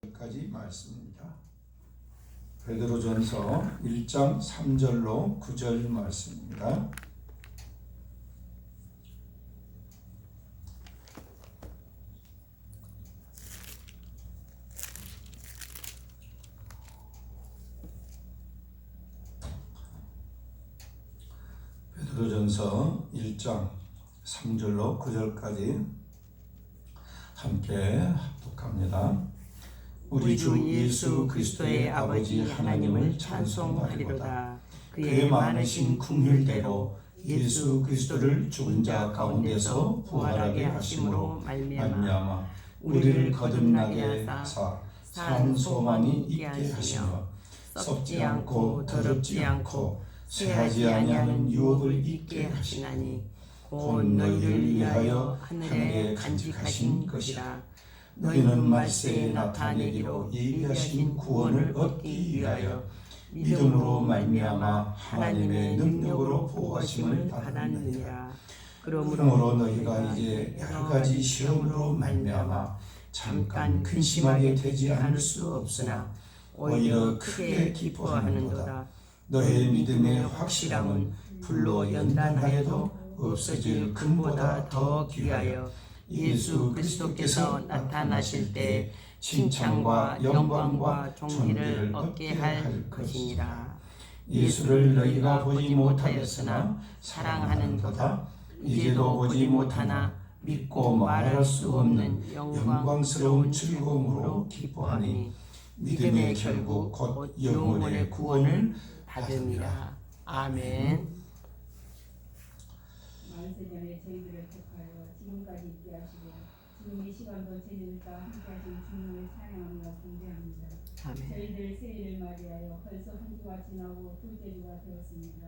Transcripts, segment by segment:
까지 말씀입니다. 베드로전서 1장 3절로 9절 말씀입니다. 베드로전서 1장 3절로 9절까지 함께 합독합니다. 우리 주 예수 그리스도의 아버지 하나님을 찬송하리로다. 그의 많으신 긍휼대로 예수 그리스도를 죽은 자 가운데서 부활하게 하심으로 말미암아 우리를 거듭나게 하사 산 소망이 있게 하시며 썩지 않고 더럽지 않고 쇠하지 아니하는 유업을 있게 하시나니 곧 너희를 위하여 하늘에 간직하신 것이라. 너희는 말세에 나타내기로 예비하신 구원을 얻기 위하여 믿음으로 말미암아 하나님의 능력으로 보호하심을 받았느니라. 그러므로 너희가 이제 여러 가지 시험으로 말미암아 잠깐 근심하게 되지 않을 수 없으나 오히려 크게 기뻐하는도다. 너희의 믿음의 확실함은 불로 연단하여도 없어질 금보다 더 귀하여 예수 그리스도께서 나타나실 때 칭찬과 영광과 존귀를 얻게 할 것이니라. 예수를 너희가 보지 못하였으나 사랑하는도다. 이제도 보지 못하나 믿고 말할 수 없는 영광스러운 즐거움으로 기뻐하니 믿음의 결국 곧 영혼의 구원을 받음이라. 아멘. 만세전에 저희들을 택하여 지금까지 있게 하시고 지금 이 시간도 저희들과 함께하신 주님을 찬양하며 경배합니다. 저희들 새해를 맞이하여 벌써 한 주가 지나고 둘째 주가 되었습니다.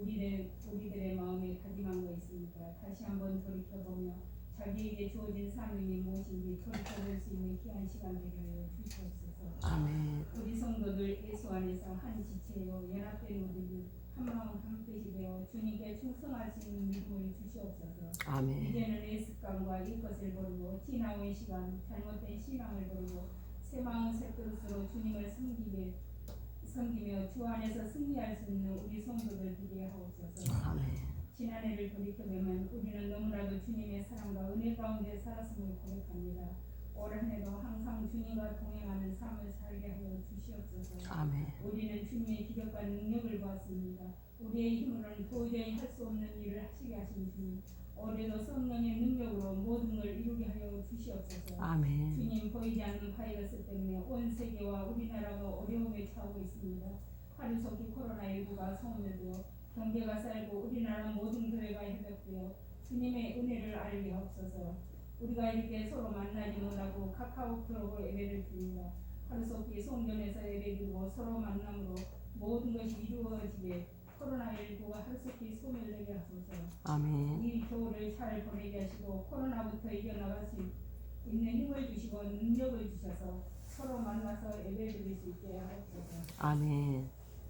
우리들의 마음에 다짐한 거 있습니까? 다시 한번 돌이켜보며 자기에게 주어진 사명이 무엇인지 돌이켜볼 수 있는 귀한 시간 되게 하여 주시옵소서. 아멘. 우리 성도들 예수 안에서 한 지체요 연합된 우리들 한 마음 한 뜻이 되어 주님께 충성할 수 있는 믿음을 주시옵소서. 아멘. 이제는 내 습관과 이것을 버리고 지나온 시간 잘못된 신앙을 버리고 새 마음 새 뜻으로 주님을 섬기며 주 안에서 승리할 수 있는 우리 성도들 되게 하옵소서. 아멘. 지난해를 돌이켜보면 우리는 너무나도 주님의 사랑과 은혜 가운데 살았음을 고백합니다. 올 한 해도 항상 주님과 동행하는 삶을 살게 하여 주시옵소서. 아멘. 우리는 주님의 기적과 능력을 보았습니다. 우리의 힘으로는 도저히 할 수 없는 일을 하시게 하신 주님, 올해도 성령의 능력으로 모든 걸 이루게 하여 주시옵소서. 아멘. 주님, 보이지 않는 바이러스 때문에 온 세계와 우리나라가 어려움에 처하고 있습니다. 하루속히 코로나19가 소멸되어 경제가 살고 우리나라 모든 교회가 회복되어 주님의 은혜를 알게 하옵소서. 우리가 이렇게 서로 만나지 못하고 카카오톡으로 예배를 드립니다. 하루속히 성전에서 예배드리고 서로 만남으로 모든 것이 이루어지게 코로나19가 하루속히 소멸되게 하소서. 아멘. 이 겨울을 잘 보내게 하시고 코로나부터 이겨나갈 수 있는 힘을 주시고 능력을 주셔서 서로 만나서 예배드릴 수 있게 하옵소서. 아멘.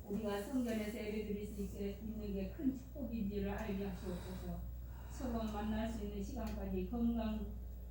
우리가 성전에서 예배드릴 수 있는 게 큰 축복인지를 알게 하시옵소서. 서로 만날 수 있는 시간까지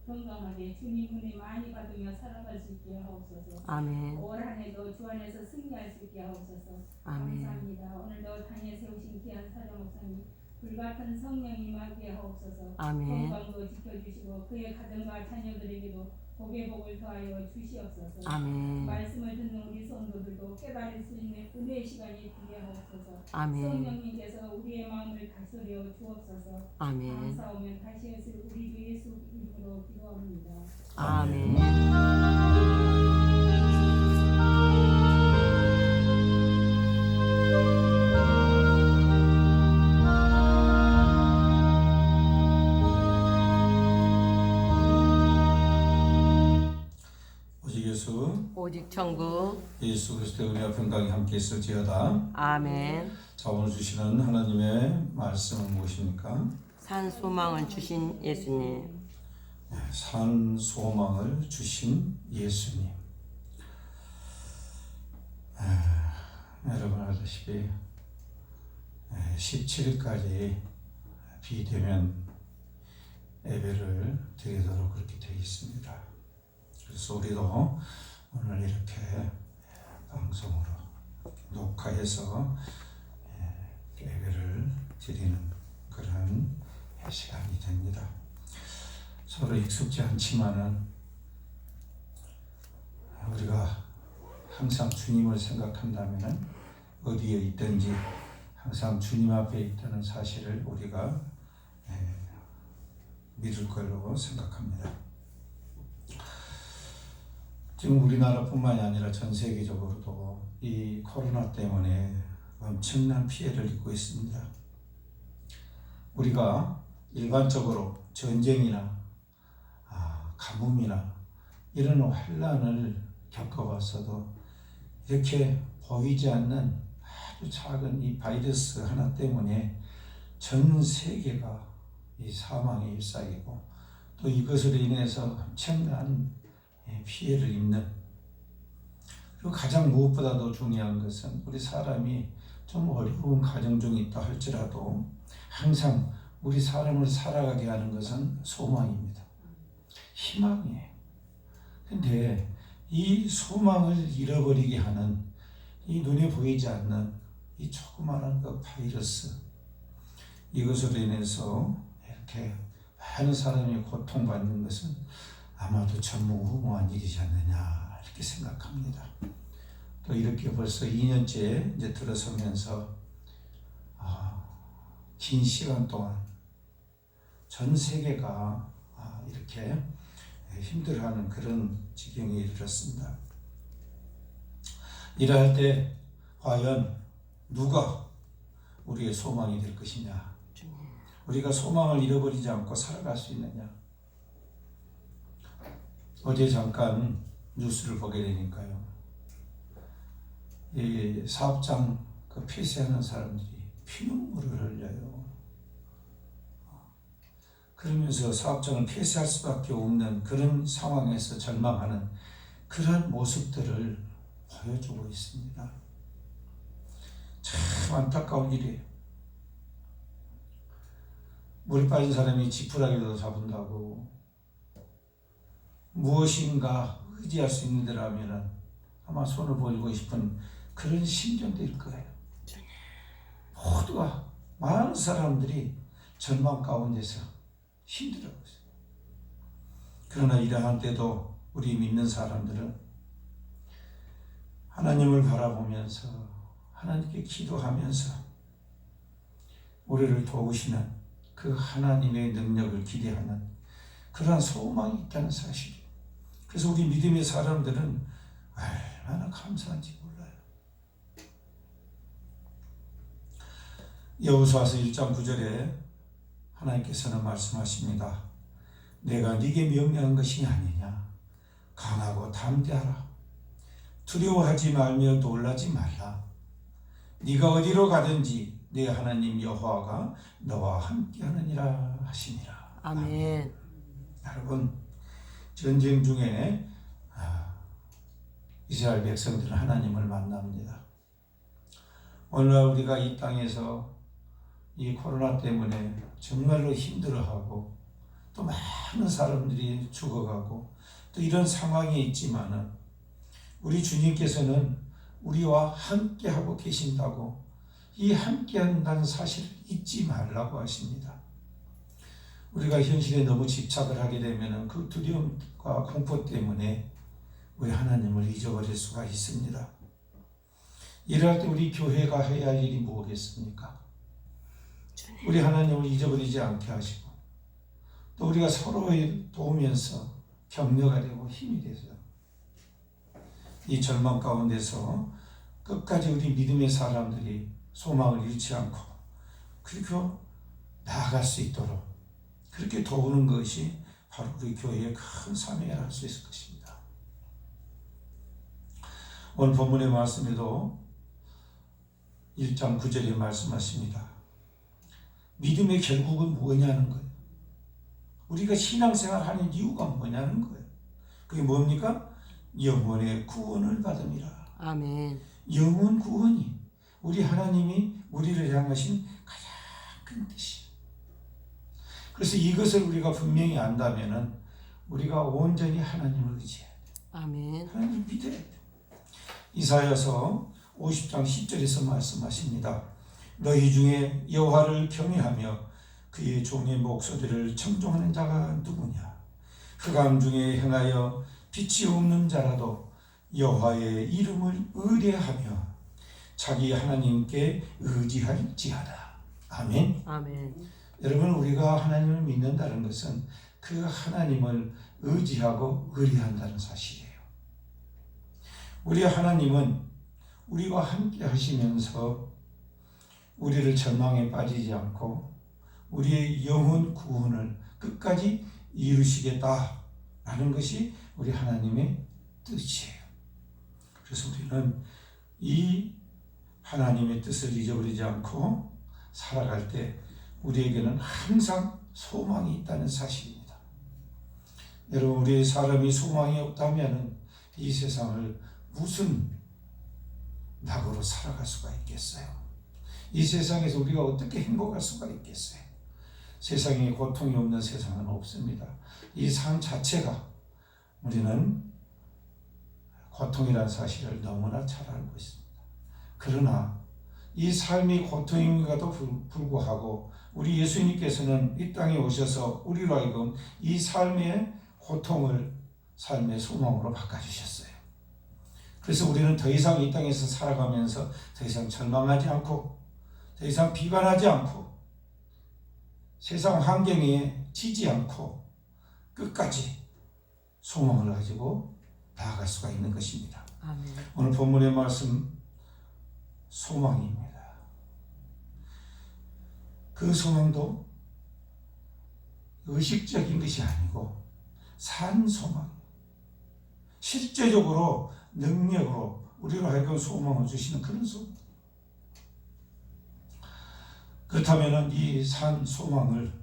건강하게 주님 은혜 많이 받으며 살아갈 수 있게 하옵소서. 아멘. 올 한 해도 주 안에서 승리할 수 있게 하옵소서. 아멘. 감사합니다. 오늘도 당에 세우신 귀한 사장 목사님 불같은 성령이 임하게 하옵소서. 아멘. 건강도 지켜주시고 그의 가정과 자녀들에게도 복의 복을 더하여 주시옵소서. 아멘. 말씀을 듣는 우리 성도들도 깨달을 수 있는 은혜의 시간이 되게 하옵소서. 아멘. 성령님께서 우리의 마음을 다스려 주옵소서. 아멘. 감사오면 다시 하실 우리 주 예수 이름으로 기도합니다. 아멘. 오직 천국 예수 그리스도의 은혜와 평강이 함께 있을지어다. 아멘. 자, 오늘 주시는 하나님의 말씀은 무엇입니까? 산 소망을 주신 예수님. 산 소망을 주신 예수님. 여러분 알다시피 17일까지 비대면 예배를 드리도록 그렇게 되어 있습니다. 그래서 우리도 오늘 이렇게 방송으로 녹화해서 예배를 드리는 그런 시간이 됩니다. 서로 익숙지 않지만은 우리가 항상 주님을 생각한다면은 어디에 있든지 항상 주님 앞에 있다는 사실을 우리가 믿을 걸로 생각합니다. 지금 우리나라뿐만이 아니라 전 세계적으로도 이 코로나 때문에 엄청난 피해를 입고 있습니다. 우리가 일반적으로 전쟁이나 가뭄이나 이런 환난을 겪어봤어도 이렇게 보이지 않는 아주 작은 이 바이러스 하나 때문에 전 세계가 이 사망에 일상이고 또 이것으로 인해서 엄청난 피해를 입는, 그리고 가장 무엇보다도 중요한 것은 우리 사람이 좀 어려운 가정 중에 있다 할지라도 항상 우리 사람을 살아가게 하는 것은 소망입니다. 희망이에요. 근데 이 소망을 잃어버리게 하는 이 눈에 보이지 않는 이 조그마한 그 바이러스, 이것으로 인해서 이렇게 많은 사람이 고통받는 것은 아마도 전무후무한 일이지 않느냐 이렇게 생각합니다. 또 이렇게 벌써 2년째 이제 들어서면서 긴 시간 동안 전 세계가 이렇게 힘들어하는 그런 지경에 이르렀습니다. 이러할 때 과연 누가 우리의 소망이 될 것이냐? 우리가 소망을 잃어버리지 않고 살아갈 수 있느냐? 어제 잠깐 뉴스를 보게 되니까요. 이 사업장 그 폐쇄하는 사람들이 피눈물을 흘려요. 그러면서 사업장을 폐쇄할 수밖에 없는 그런 상황에서 절망하는 그런 모습들을 보여주고 있습니다. 참 안타까운 일이에요. 물에 빠진 사람이 지푸라기라도 잡은다고 무엇인가 의지할 수 있는 데라면 아마 손을 벌리고 싶은 그런 심정들일 거예요. 모두가, 많은 사람들이 절망 가운데서 힘들어하고 있어요. 그러나 이러한 때도 우리 믿는 사람들은 하나님을 바라보면서 하나님께 기도하면서 우리를 도우시는 그 하나님의 능력을 기대하는 그러한 소망이 있다는 사실이에요. 그래서 우리 믿음의 사람들은 얼마나 감사한지 몰라요. 여호수아서 1장 9절에 하나님께서는 말씀하십니다. 내가 네게 명령한 것이 아니냐. 강하고 담대하라. 두려워하지 말며 놀라지 말라. 네가 어디로 가든지 네 하나님 여호와가 너와 함께하느니라 하시니라. 아멘. 여러분, 전쟁 중에 이스라엘 백성들은 하나님을 만납니다. 오늘날 우리가 이 땅에서 이 코로나 때문에 정말로 힘들어하고 또 많은 사람들이 죽어가고 또 이런 상황에 있지만은 우리 주님께서는 우리와 함께하고 계신다고, 이 함께한다는 사실을 잊지 말라고 하십니다. 우리가 현실에 너무 집착을 하게 되면 그 두려움과 공포 때문에 우리 하나님을 잊어버릴 수가 있습니다. 이럴 때 우리 교회가 해야 할 일이 뭐겠습니까? 우리 하나님을 잊어버리지 않게 하시고 또 우리가 서로 도우면서 격려가 되고 힘이 돼서 이 절망 가운데서 끝까지 우리 믿음의 사람들이 소망을 잃지 않고 그리고 나아갈 수 있도록 그렇게 도우는 것이 바로 우리 교회의 큰 사명이라 할 수 있을 것입니다. 오늘 본문의 말씀에도 1장 9절에 말씀하십니다. 믿음의 결국은 뭐냐는 거예요. 우리가 신앙생활 하는 이유가 뭐냐는 거예요. 그게 뭡니까? 영혼의 구원을 받음이라. 아멘. 영혼 구원이 우리 하나님이 우리를 향하신 가장 큰 뜻이에요. 그래서 이것을 우리가 분명히 안다면은 우리가 온전히 하나님을 의지해야 돼요. 아멘. 하나님 믿어야 돼. 이사야서 50장 10절에서 말씀하십니다. 너희 중에 여호와를 경외하며 그의 종의 목소리를 청종하는 자가 누구냐? 흑암 중에 행하여 빛이 없는 자라도 여호와의 이름을 의뢰하며 자기 하나님께 의지할지어다. 아멘. 아멘. 여러분, 우리가 하나님을 믿는다는 것은 그 하나님을 의지하고 의뢰한다는 사실이에요. 우리 하나님은 우리와 함께 하시면서 우리를 절망에 빠지지 않고 우리의 영혼 구원을 끝까지 이루시겠다라는 것이 우리 하나님의 뜻이에요. 그래서 우리는 이 하나님의 뜻을 잊어버리지 않고 살아갈 때 우리에게는 항상 소망이 있다는 사실입니다. 여러분, 우리 사람이 소망이 없다면 이 세상을 무슨 낙으로 살아갈 수가 있겠어요? 이 세상에서 우리가 어떻게 행복할 수가 있겠어요? 세상에 고통이 없는 세상은 없습니다. 이 삶 자체가 우리는 고통이라는 사실을 너무나 잘 알고 있습니다. 그러나 이 삶이 고통임에도 불구하고 우리 예수님께서는 이 땅에 오셔서 우리로 하여금 이 삶의 고통을 삶의 소망으로 바꿔주셨어요. 그래서 우리는 더 이상 이 땅에서 살아가면서 더 이상 절망하지 않고 더 이상 비관하지 않고 세상 환경에 지지 않고 끝까지 소망을 가지고 나아갈 수가 있는 것입니다. 아멘. 오늘 본문의 말씀 소망입니다. 그 소망도 의식적인 것이 아니고 산 소망, 실제적으로 능력으로 우리로 하여금 소망을 주시는 그런 소망. 그렇다면 이 산 소망을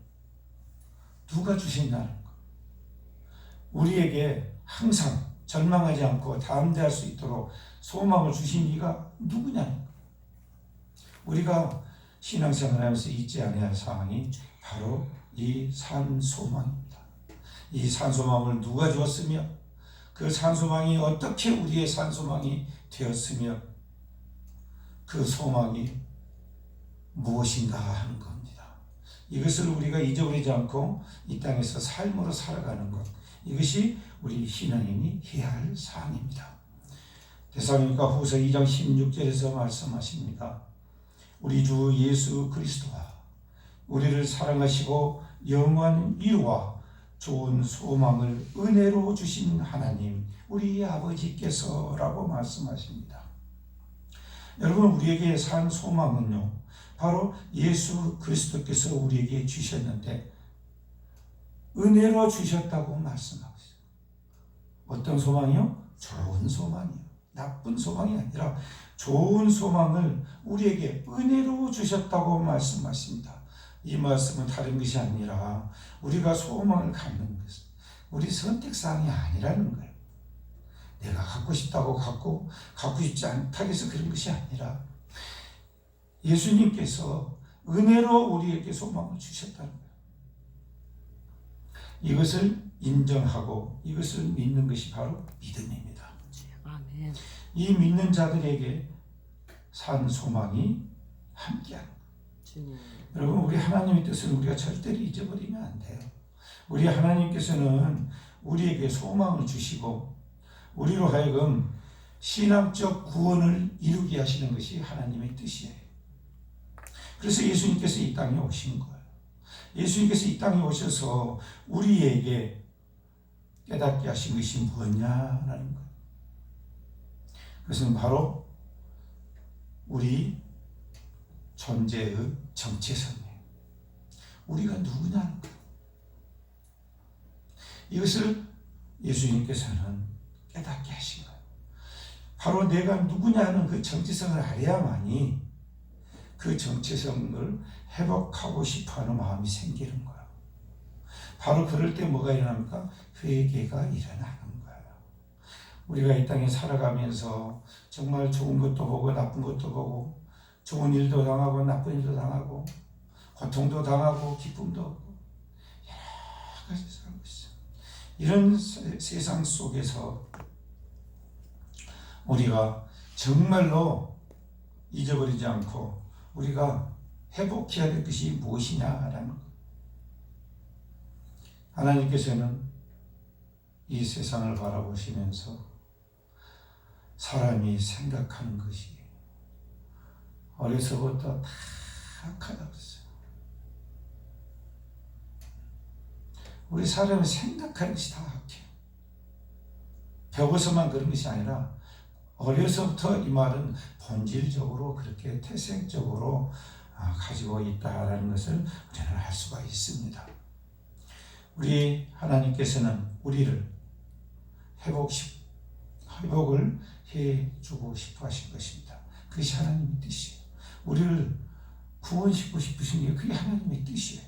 누가 주셨냐는 것. 우리에게 항상 절망하지 않고 담대할 수 있도록 소망을 주신 이가 누구냐는 것. 우리가 신앙생활하면서 잊지 않아야 할 사항이 바로 이 산 소망입니다. 이 산 소망을 누가 주었으며 그 산 소망이 어떻게 우리의 산 소망이 되었으며 그 소망이 무엇인가 하는 겁니다. 이것을 우리가 잊어버리지 않고 이 땅에서 삶으로 살아가는 것, 이것이 우리 신앙인이 해야 할 사항입니다. 데살로니가 후서 2장 16절에서 말씀하십니다. 우리 주 예수 그리스도와 우리를 사랑하시고 영원한 위로와 좋은 소망을 은혜로 주신 하나님 우리 아버지께서라고 말씀하십니다. 여러분, 우리에게 산 소망은요 바로 예수 그리스도께서 우리에게 주셨는데 은혜로 주셨다고 말씀하고 있어요. 어떤 소망이요? 좋은 소망이요. 나쁜 소망이 아니라 좋은 소망을 우리에게 은혜로 주셨다고 말씀하십니다. 이 말씀은 다른 것이 아니라 우리가 소망을 갖는 것은 우리 선택사항이 아니라는 거예요. 내가 갖고 싶다고 갖고 싶지 않다고 해서 그런 것이 아니라 예수님께서 은혜로 우리에게 소망을 주셨다는 거예요. 이것을 인정하고 이것을 믿는 것이 바로 믿음입니다. 아멘. 이 믿는 자들에게 산 소망이 함께하는 거예요. 여러분, 우리 하나님의 뜻을 우리가 절대로 잊어버리면 안 돼요. 우리 하나님께서는 우리에게 소망을 주시고 우리로 하여금 신앙적 구원을 이루게 하시는 것이 하나님의 뜻이에요. 그래서 예수님께서 이 땅에 오신 거예요. 예수님께서 이 땅에 오셔서 우리에게 깨닫게 하신 것이 무엇냐라는 거예요. 그것은 바로 우리 존재의 정체성이에요. 우리가 누구냐는 거예요. 이것을 예수님께서는 깨닫게 하신 거예요. 바로 내가 누구냐는 그 정체성을 알아야만이 그 정체성을 회복하고 싶어하는 마음이 생기는 거예요. 바로 그럴 때 뭐가 일어납니까? 회개가 일어나는 거예요. 우리가 이 땅에 살아가면서 정말 좋은 것도 보고 나쁜 것도 보고 좋은 일도 당하고 나쁜 일도 당하고 고통도 당하고 기쁨도 없고 여러 가지 살고 있어요. 이런 세상 속에서 우리가 정말로 잊어버리지 않고 우리가 회복해야 될 것이 무엇이냐라는 것. 하나님께서는 이 세상을 바라보시면서 사람이 생각하는 것이 어려서부터 다 악하다고 했어요. 우리 사람이 생각하는 것이 다 악해요. 배워서만 그런 것이 아니라 어려서부터 이 말은 본질적으로 그렇게 태생적으로 가지고 있다라는 것을 우리는 알 수가 있습니다. 우리 하나님께서는 우리를 회복을 해주고 싶어 하신 것입니다. 그것이 하나님의 뜻이에요. 우리를 구원시키고 싶으신 게 그게 하나님의 뜻이에요.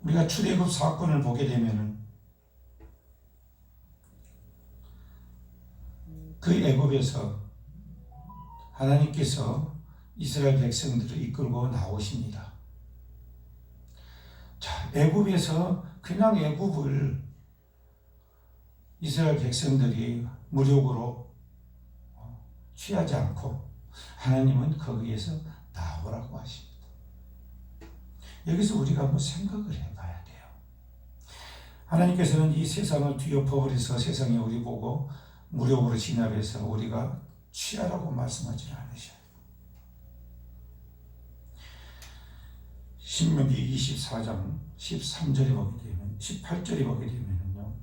우리가 출애굽 사건을 보게 되면은 그 애굽에서 하나님께서 이스라엘 백성들을 이끌고 나오십니다. 자, 애굽에서 그냥 애굽을 이스라엘 백성들이 무력으로 취하지 않고 하나님은 거기에서 나오라고 하십니다. 여기서 우리가 한번 생각을 해봐야 돼요. 하나님께서는 이 세상을 뒤엎어버려서 세상에 우리 보고 무력으로 진압해서 우리가 취하라고 말씀하지 않으셔요. 신명기 24장 13절에 보게 되면 18절에 보게 되면요,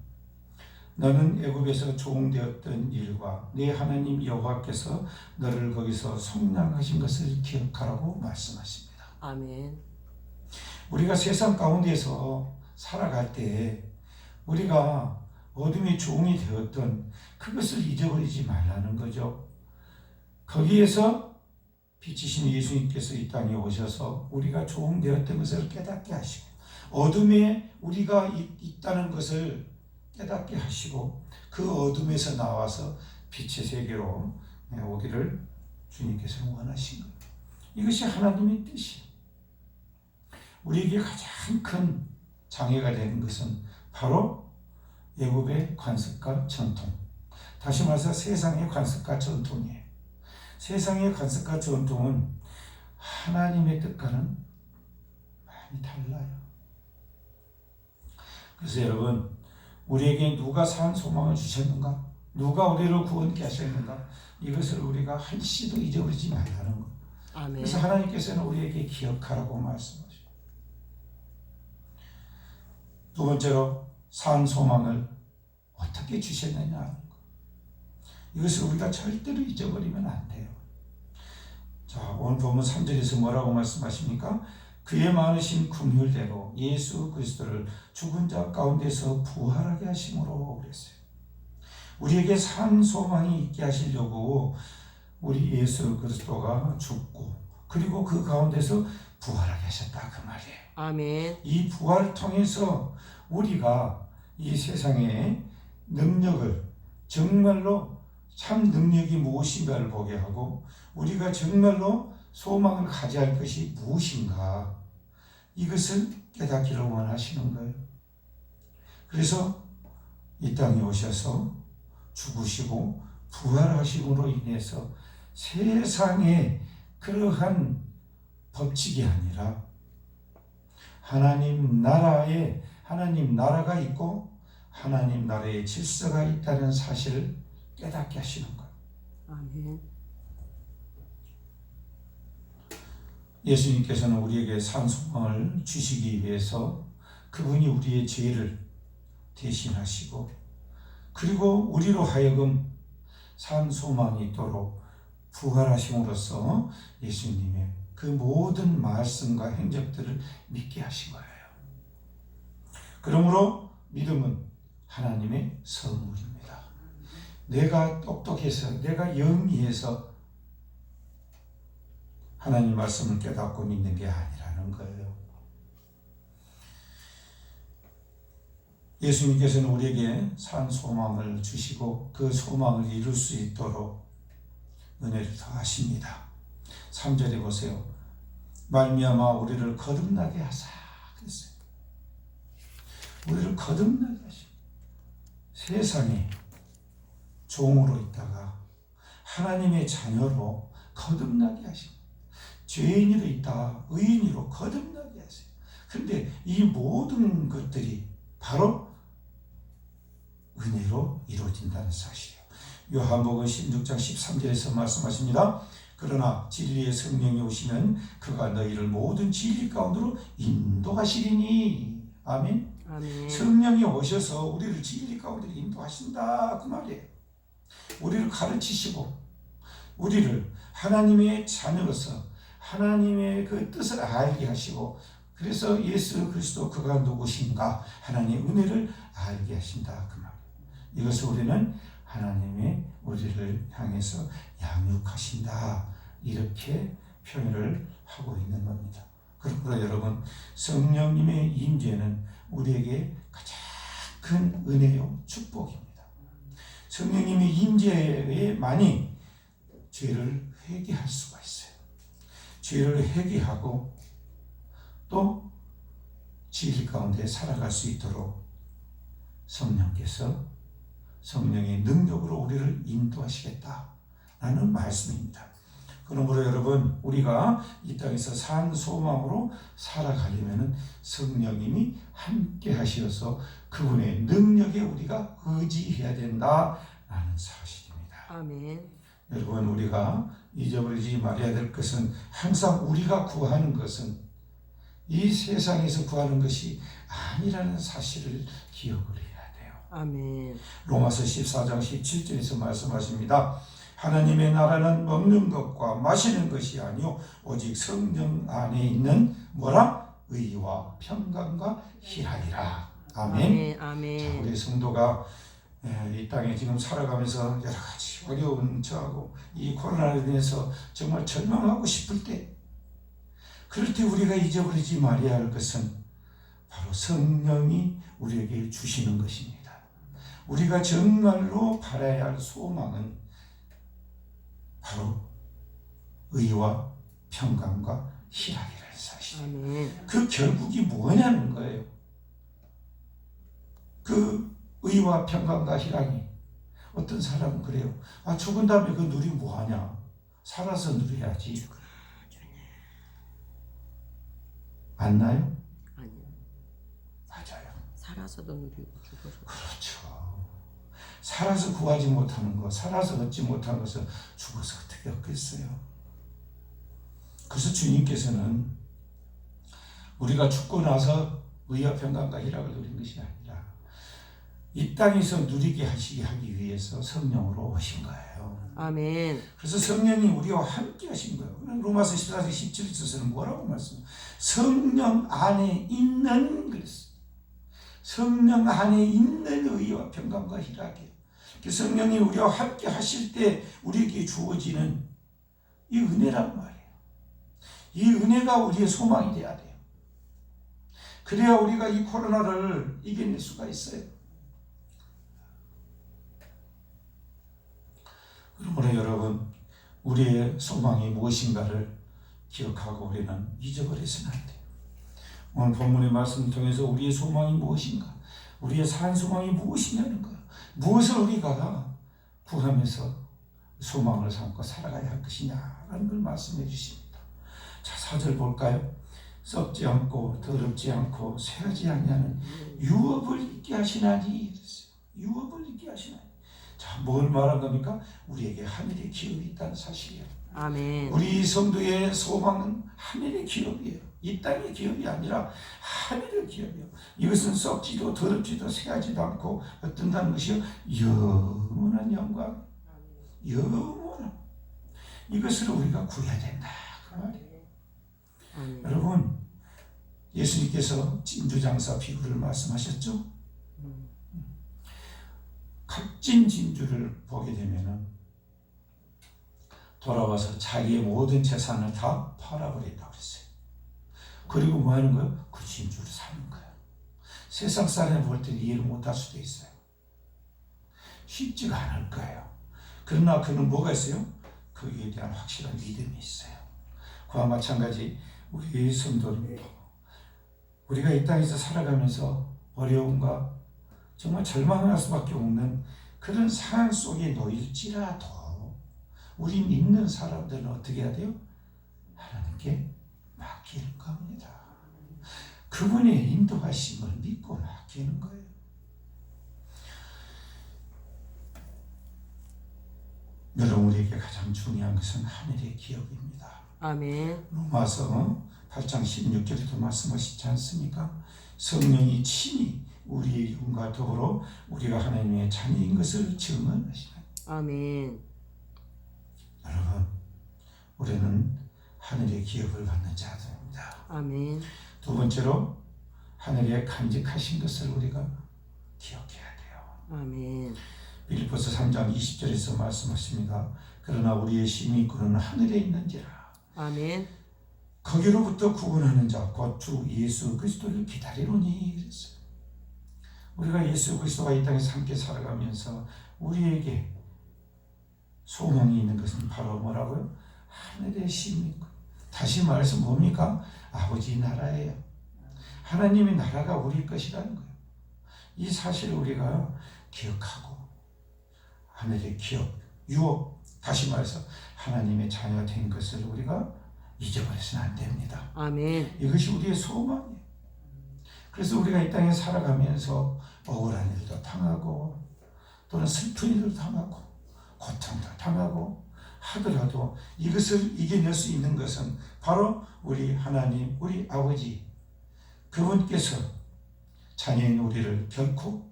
너는 애굽에서 종되었던 일과 네 하나님 여호와께서 너를 거기서 속량하신 것을 기억하라고 말씀하십니다. 아멘. 우리가 세상 가운데서 살아갈 때 우리가 어둠의 종이 되었던 그것을 잊어버리지 말라는 거죠. 거기에서 빛이신 예수님께서 이 땅에 오셔서 우리가 종 되었던 것을 깨닫게 하시고 어둠에 우리가 있다는 것을 깨닫게 하시고 그 어둠에서 나와서 빛의 세계로 오기를 주님께서 원하신 거예요. 이것이 하나님의 뜻이에요. 우리에게 가장 큰 장애가 되는 것은 바로 애굽의 관습과 전통, 다시 말해서 세상의 관습과 전통이에요. 세상의 관습과 전통은 하나님의 뜻과는 많이 달라요. 그래서 여러분, 우리에게 누가 산 소망을 주셨는가? 누가 우리를 구원케 하셨는가? 이것을 우리가 한시도 잊어버리지 말라는 것. 아멘. 그래서 하나님께서는 우리에게 기억하라고 말씀하셔요. 두 번째로 산 소망을 어떻게 주셨느냐 하는 것. 이것을 우리가 절대로 잊어버리면 안 돼요. 자, 오늘 보면 3절에서 뭐라고 말씀하십니까? 그의 많으신 긍휼대로 예수 그리스도를 죽은 자 가운데서 부활하게 하심으로 그랬어요. 우리에게 산 소망이 있게 하시려고 우리 예수 그리스도가 죽고 그리고 그 가운데서 부활하게 하셨다 그 말이에요. 아멘. 이 부활을 통해서 우리가 이 세상의 능력을 정말로 참 능력이 무엇인가를 보게 하고 우리가 정말로 소망을 가져야 할 것이 무엇인가 이것을 깨닫기를 원하시는 거예요. 그래서 이 땅에 오셔서 죽으시고 부활하심으로 인해서 세상에 그러한 법칙이 아니라 하나님 나라가 있고 하나님 나라의 질서가 있다는 사실을 깨닫게 하시는 거예요. 아멘. 예수님께서는 우리에게 산 소망을 주시기 위해서 그분이 우리의 죄를 대신하시고 그리고 우리로 하여금 산 소망이 있도록 부활하심으로써 예수님의 그 모든 말씀과 행적들을 믿게 하신 거예요. 그러므로 믿음은 하나님의 선물입니다. 내가 똑똑해서 내가 영리해서 하나님 말씀을 깨닫고 믿는 게 아니라는 거예요. 예수님께서는 우리에게 산 소망을 주시고 그 소망을 이룰 수 있도록 은혜를 더하십니다. 3절에 보세요. 말미암아 우리를 거듭나게 하사 그랬어요. 우리를 거듭나게 하십니다. 세상에 종으로 있다가 하나님의 자녀로 거듭나게 하십니다. 죄인으로 있다 의인으로 거듭나게 하세요. 그런데 이 모든 것들이 바로 은혜로 이루어진다는 사실이에요. 요한복음 16장 13절에서 말씀하십니다. 그러나 진리의 성령이 오시면 그가 너희를 모든 진리 가운데로 인도하시리니. 아멘. 아멘. 성령이 오셔서 우리를 진리 가운데로 인도하신다 그 말이에요. 우리를 가르치시고 우리를 하나님의 자녀로서 하나님의 그 뜻을 알게 하시고, 그래서 예수 그리스도 그가 누구신가 하나님의 은혜를 알게 하신다 그 말이에요. 이것을 우리는 하나님의 우리를 향해서 양육하신다 이렇게 표현을 하고 있는 겁니다. 그러므로 여러분, 성령님의 임재는 우리에게 가장 큰 은혜요 축복입니다. 성령님의 임재에만이 죄를 회개할 수가 있어요. 죄를 회개하고 또 진리 가운데 살아갈 수 있도록 성령께서 성령의 능력으로 우리를 인도하시겠다라는 말씀입니다. 그러므로 여러분, 우리가 이 땅에서 산 소망으로 살아가려면 성령님이 함께 하시어서 그분의 능력에 우리가 의지해야 된다라는 사실입니다. 아멘. 여러분, 우리가 잊어버리지 말아야 될 것은, 항상 우리가 구하는 것은 이 세상에서 구하는 것이 아니라는 사실을 기억을 해야 돼요. 아멘. 로마서 14장 17절에서 말씀하십니다. 하나님의 나라는 먹는 것과 마시는 것이 아니요 오직 성령 안에 있는 뭐라? 의와 평강과 희락이라. 아멘. 아멘. 자, 우리 성도가 이 땅에 지금 살아가면서 여러 가지 어려운 저하고 이 코로나로 인해서 정말 절망하고 싶을 때, 그럴 때 우리가 잊어버리지 말아야 할 것은 바로 성령이 우리에게 주시는 것입니다. 우리가 정말로 바라야 할 소망은 바로 의와 평강과 희락이라는 사실. 아멘. 그 결국이 뭐냐는 거예요. 그 의와 평강과 희락이, 어떤 사람은 그래요. 죽은 다음에 그 누리면 뭐하냐? 살아서 누려야지. 맞나요? 아니요. 맞아요. 살아서도 누리고 죽어서. 그렇죠. 살아서 구하지 못하는 것, 살아서 얻지 못한 것을 죽어서 어떻게 얻겠어요? 그래서 주님께서는 우리가 죽고 나서 의와 평강과 희락을 누린 것이 아니라 이 땅에서 누리게 하기 위해서 성령으로 오신 거예요. 아멘. 그래서 성령이 우리와 함께 하신 거예요. 로마서 14장 17절에서는 뭐라고 말씀해요? 성령 안에 있는, 그랬어요. 성령 안에 있는 의와 평강과 희락이에요. 성령이 우리와 함께 하실 때 우리에게 주어지는 이 은혜란 말이에요. 이 은혜가 우리의 소망이 돼야 돼요. 그래야 우리가 이 코로나를 이겨낼 수가 있어요. 그러므로 여러분, 우리의 소망이 무엇인가를 기억하고 우리는 잊어버려서는 안 돼요. 오늘 본문의 말씀을 통해서 우리의 소망이 무엇인가, 우리의 산 소망이 무엇이냐는 거예요. 무엇을 우리가 구하면서 소망을 삼고 살아가야 할 것이냐라는 걸 말씀해 주십니다. 자, 4절 볼까요? 썩지 않고 더럽지 않고 쇠하지 아니하는 유업을 있게 하시나니. 유업을 있게 하시나니. 자, 뭘 말한 겁니까? 우리에게 하늘의 기업이 있다는 사실이에요. 아멘. 우리 성도의 소망은 하늘의 기업이에요. 이 땅의 기업이 아니라 하늘의 기업이에요. 이것은 썩지도 더럽지도 쇠하지도 않고 어떤다는 것이요, 영원한 영광, 영원한, 이것을 우리가 구해야 된다 그 말이에요. 여러분, 예수님께서 진주장사 비유를 말씀하셨죠? 값진 진주를 보게 되면은 돌아와서 자기의 모든 재산을 다 팔아버린다고 그랬어요. 그리고 뭐 하는 거예요? 그 진주를 사는 거예요. 세상 사람이 볼 때는 이해를 못할 수도 있어요. 쉽지가 않을 거예요. 그러나 그는 뭐가 있어요? 거기에 대한 확실한 믿음이 있어요. 그와 마찬가지 우리 성도님도, 우리가 이 땅에서 살아가면서 어려움과 정말 절망할 수밖에 없는 그런 상황 속에 놓일지라도 우리 믿는 사람들은 어떻게 해야 돼요? 하나님께 맡기는 겁니다. 그분의 인도하심을 믿고 맡기는 거예요. 여러분, 우리에게 가장 중요한 것은 하늘의 기업입니다. 아멘. 로마서 8장 16절에도 말씀하시지 않습니까? 성령이 친히 우리의 영과 더불어 우리가 하나님의 자녀인 것을 증언하시는. 아멘. 여러분, 우리는 하늘의 기업을 받는 자들입니다. 아멘. 두 번째로 하늘에 간직하신 것을 우리가 기억해야 돼요. 아멘. 빌립보서 3장 20절에서 말씀하십니다. 그러나 우리의 심히 그는 하늘에 있는지라. 아멘. 거기로부터 구원하는 자 곧 주 예수 그리스도를 기다리노니 그랬어요. 우리가 예수 그리스도가 이 땅에서 함께 살아가면서 우리에게 소망이 있는 것은 바로 뭐라고요? 하늘의 심인 것. 다시 말해서 뭡니까? 아버지 나라예요. 하나님의 나라가 우리 것이라는 거예요. 이 사실을 우리가 기억하고 하늘의 기업, 유업, 다시 말해서 하나님의 자녀가 된 것을 우리가 잊어버려서는 안 됩니다. 아멘. 이것이 우리의 소망이에요. 그래서 우리가 이 땅에 살아가면서 억울한 일도 당하고 또는 슬픈 일도 당하고 고통도 당하고 하더라도 이것을 이겨낼 수 있는 것은 바로 우리 하나님, 우리 아버지 그분께서 자녀인 우리를 결코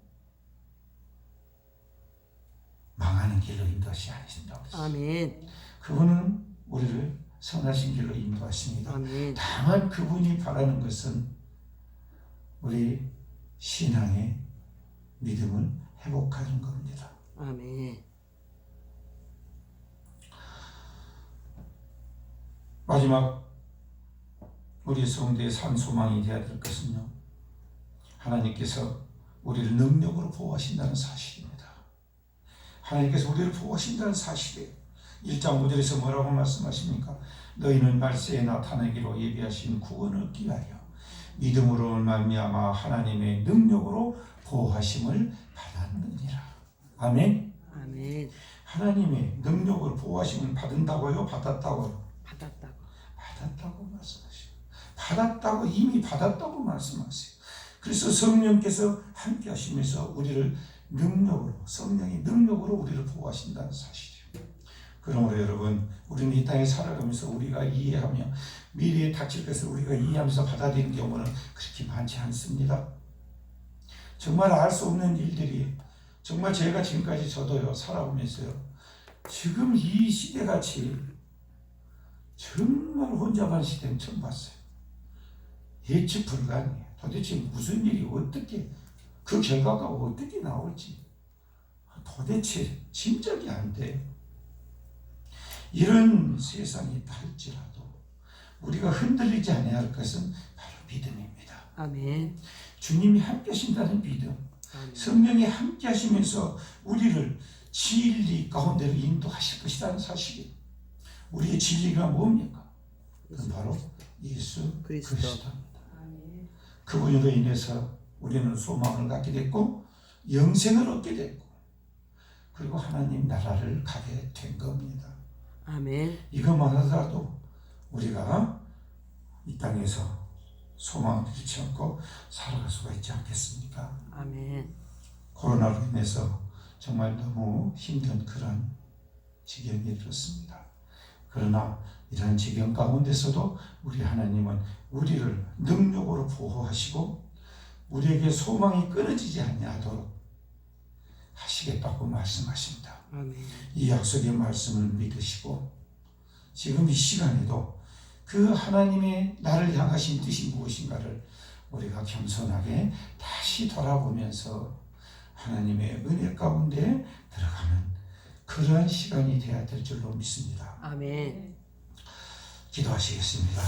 망하는 길로 인도하시 아니신다고 했습니다. 아멘. 그분은 우리를 선하신 길로 인도하십니다. 아멘. 다만 그분이 바라는 것은 우리 신앙의 믿음을 회복하는 겁니다. 아멘. 마지막 우리 성도의 산 소망이 되어야 될 것은요, 하나님께서 우리를 능력으로 보호하신다는 사실입니다. 하나님께서 우리를 보호하신다는 사실이에요. 1장 5절에서 뭐라고 말씀하십니까? 너희는 말세에 나타나기로 예비하신 구원을 얻기 위하여 믿음으로 말미암아 하나님의 능력으로 보호하심을 받았느니라. 아멘. 아멘. 하나님의 능력으로 보호하심을 받은다고요? 받았다고요? 받았다고. 받았다고 말씀하세요. 받았다고, 이미 받았다고 말씀하세요. 그래서 성령께서 함께 하시면서 우리를 능력으로, 성령의 능력으로 우리를 보호하신다는 사실이에요. 그러므로 여러분, 우리는 이 땅에 살아가면서 우리가 이해하며 미래에 닥칠 것을 우리가 이해하면서 받아들이는 경우는 그렇게 많지 않습니다. 정말 알 수 없는 일들이, 정말 제가 지금까지 저도요, 살아오면서요, 지금 이 시대같이 정말 혼잡한 시대는 처음 봤어요. 예측 불가능해요. 도대체 무슨 일이 어떻게, 그 결과가 어떻게 나올지 도대체 짐작이 안 돼요. 이런 세상이 있다 할지라도 우리가 흔들리지 않아야 할 것은 바로 믿음입니다. 아멘. 주님이 함께 하신다는 믿음, 아멘. 성령이 함께 하시면서 우리를 진리 가운데로 인도하실 것이라는 사실이에요. 우리의 진리가 뭡니까? 그건 바로 예수 그리스도. 그리스도입니다. 그분으로 인해서 우리는 소망을 갖게 됐고 영생을 얻게 됐고 그리고 하나님 나라를 가게 된 겁니다. 아멘. 이것만 하더라도 우리가 이 땅에서 소망을 잃지 않고 살아갈 수가 있지 않겠습니까? 아멘. 코로나로 인해서 정말 너무 힘든 그런 지경에 이르렀습니다. 그러나 이런 지경 가운데서도 우리 하나님은 우리를 능력으로 보호하시고 우리에게 소망이 끊어지지 아니하도록 하시겠다고 말씀하십니다. 아멘. 이 약속의 말씀을 믿으시고 지금 이 시간에도 그 하나님의 나를 향하신 뜻이 무엇인가를 우리가 겸손하게 다시 돌아보면서 하나님의 은혜 가운데 들어가는 그러한 시간이 되어야 될 줄로 믿습니다. 아멘. 기도하시겠습니다.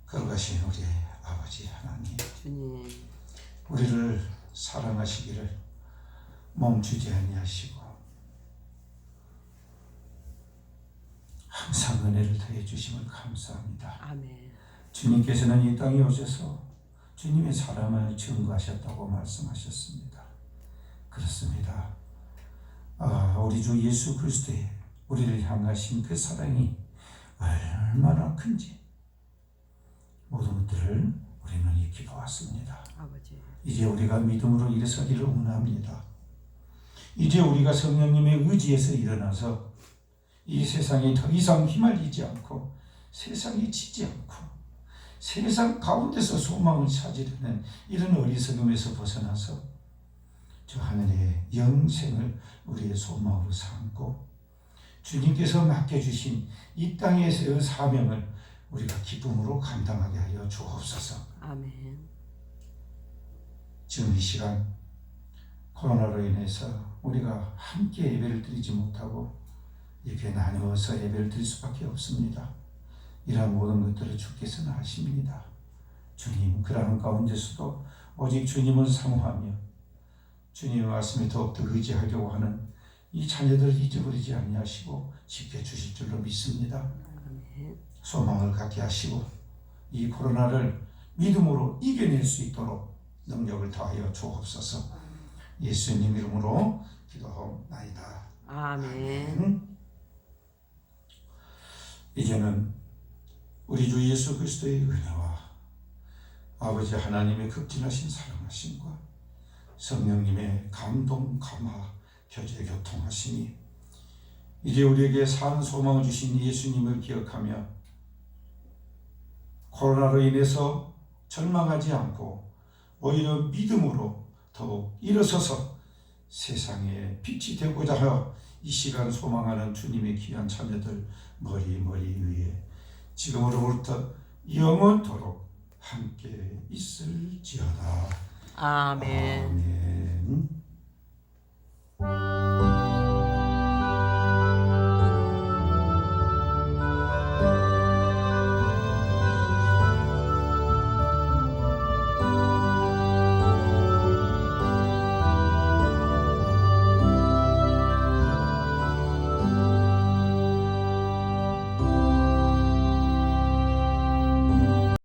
거룩하신 우리 아버지 하나님, 주님. 우리를 사랑하시기를 멈추지 아니하시고 항상 은혜를 더해 주심을 감사합니다. 아멘. 주님께서는 이 땅에 오셔서 주님의 사랑을 증거하셨다고 말씀하셨습니다. 그렇습니다. 우리 주 예수 그리스도의 우리를 향하신 그 사랑이 얼마나 큰지 모든 것들을 우리는 익히 보았습니다. 아버지. 이제 우리가 믿음으로 일어서기를 원합니다. 이제 우리가 성령님의 의지에서 일어나서 이 세상에 더 이상 휘말리지 않고 세상에 지지 않고 세상 가운데서 소망을 찾으려는 이런 어리석음에서 벗어나서 저 하늘의 영생을 우리의 소망으로 삼고 주님께서 맡겨주신 이 땅에서의 사명을 우리가 기쁨으로 감당하게 하여 주옵소서. 아멘. 지금 이 시간 코로나로 인해서 우리가 함께 예배를 드리지 못하고 이렇게 나누어서 예배를 드릴 수밖에 없습니다. 이러한 모든 것들을 주께서는 아십니다. 주님, 그러한 가운데서도 오직 주님을 사모하며 주님의 말씀에 더욱더 의지하려고 하는 이 자녀들을 잊어버리지 아니하시고 지켜주실 줄로 믿습니다. 소망을 갖게 하시고 이 코로나를 믿음으로 이겨낼 수 있도록 능력을 더하여 주옵소서. 예수님 이름으로 기도하옵나이다. 아멘. 이제는 우리 주 예수 그리스도의 은혜와 아버지 하나님의 극진하신 사랑하심과 성령님의 감동, 감화, 교제, 교통하심이 이제 우리에게 산 소망을 주신 예수님을 기억하며 코로나로 인해서 절망하지 않고 오히려 믿음으로 더욱 일어서서 세상에 빛이 되고자 하여 이 시간 소망하는 주님의 귀한 자녀들 머리 위에 지금으로부터 영원토록 함께 있을지어다. 아멘. 아멘.